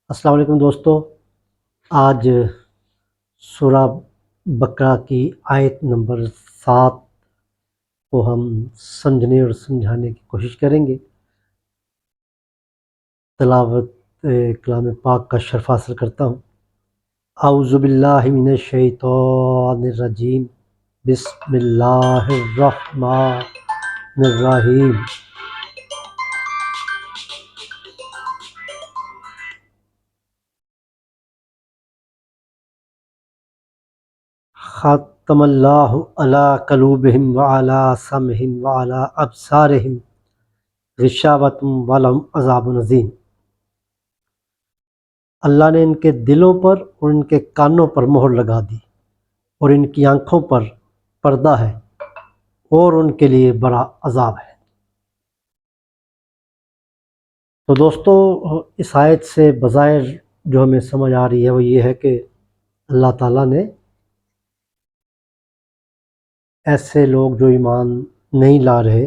السلام علیکم دوستو، آج سورہ بقرہ کی آیت نمبر 7 کو ہم سمجھنے اور سمجھانے کی کوشش کریں گے۔ تلاوت کلام پاک کا شرف حاصل کرتا ہوں۔ اعوذ باللہ من الشیطان الرجیم، بسم اللہ الرحمن الرحیم۔ ختم اللہ علی قلوبہم وعلی سمعہم وعلی ابصارہم غشاوۃ ولہم عذاب عظیم۔ اللہ نے ان کے دلوں پر اور ان کے کانوں پر مہر لگا دی اور ان کی آنکھوں پر پردہ ہے اور ان کے لیے بڑا عذاب ہے۔ تو دوستو، اس آیت سے بظاہر جو ہمیں سمجھ آ رہی ہے وہ یہ ہے کہ اللہ تعالیٰ نے ایسے لوگ جو ایمان نہیں لا رہے،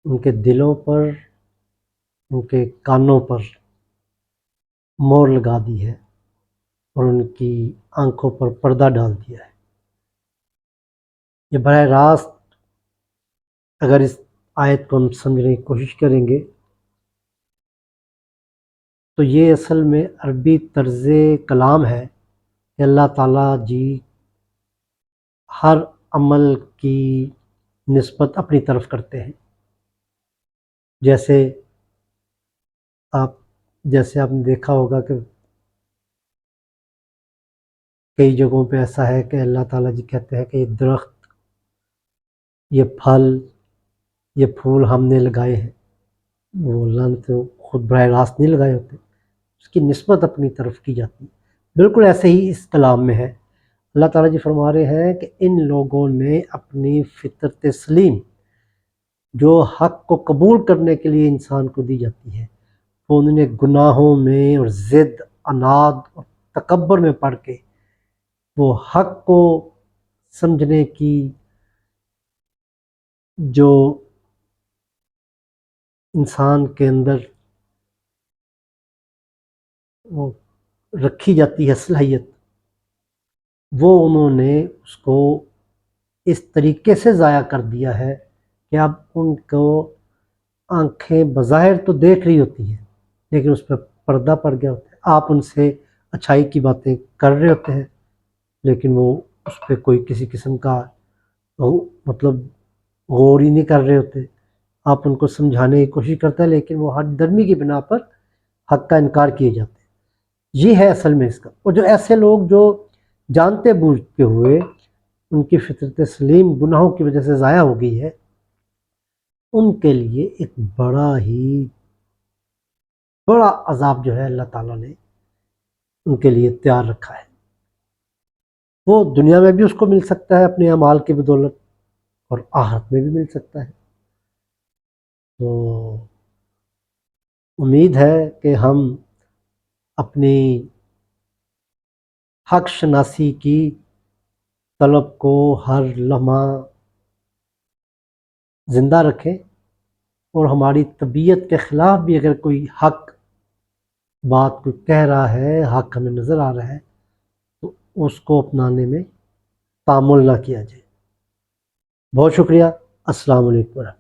ان کے دلوں پر، ان کے کانوں پر مہر لگا دی ہے اور ان کی آنکھوں پر پردہ ڈال دیا ہے۔ یہ براہ راست اگر اس آیت کو ہم سمجھنے کی کوشش کریں گے تو یہ اصل میں عربی طرز کلام ہے کہ اللہ تعالیٰ جی ہر عمل کی نسبت اپنی طرف کرتے ہیں۔ جیسے آپ نے دیکھا ہوگا کہ کئی جگہوں پہ ایسا ہے کہ اللہ تعالیٰ جی کہتے ہیں کہ یہ درخت، یہ پھل، یہ پھول ہم نے لگائے ہیں۔ وہ اللہ نے تو خود براہ راست نہیں لگائے ہوتے، اس کی نسبت اپنی طرف کی جاتی ہے۔ بالکل ایسے ہی اس کلام میں ہے۔ اللہ تعالیٰ جی فرما رہے ہیں کہ ان لوگوں نے اپنی فطرت سلیم جو حق کو قبول کرنے کے لیے انسان کو دی جاتی ہے، وہ انہوں نے گناہوں میں اور ضد، عناد اور تکبر میں پڑھ کے وہ حق کو سمجھنے کی جو انسان کے اندر وہ رکھی جاتی ہے صلاحیت، وہ انہوں نے اس کو اس طریقے سے ضائع کر دیا ہے کہ اب ان کو آنکھیں بظاہر تو دیکھ رہی ہوتی ہیں لیکن اس پہ پردہ پڑ گیا ہوتا ہے۔ آپ ان سے اچھائی کی باتیں کر رہے ہوتے ہیں لیکن وہ اس پہ کوئی کسی قسم کا مطلب غور ہی نہیں کر رہے ہوتے۔ آپ ان کو سمجھانے کی کوشش کرتے ہیں لیکن وہ حد درمی کی بنا پر حق کا انکار کیے جاتے ہیں۔ یہ ہے اصل میں اس کا۔ اور جو ایسے لوگ جو جانتے بوجھتے ہوئے ان کی فطرت سلیم گناہوں کی وجہ سے ضائع ہو گئی ہے، ان کے لیے ایک بڑا عذاب جو ہے اللہ تعالیٰ نے ان کے لیے تیار رکھا ہے۔ وہ دنیا میں بھی اس کو مل سکتا ہے اپنے اعمال کی بدولت، اور آخرت میں بھی مل سکتا ہے۔ تو امید ہے کہ ہم اپنی حق شناسی کی طلب کو ہر لمحہ زندہ رکھیں، اور ہماری طبیعت کے خلاف بھی اگر کوئی حق بات کوئی کہہ رہا ہے، حق ہمیں نظر آ رہا ہے، تو اس کو اپنانے میں تامل نہ کیا جائے۔ بہت شکریہ۔ السلام علیکم ورحمۃ اللہ۔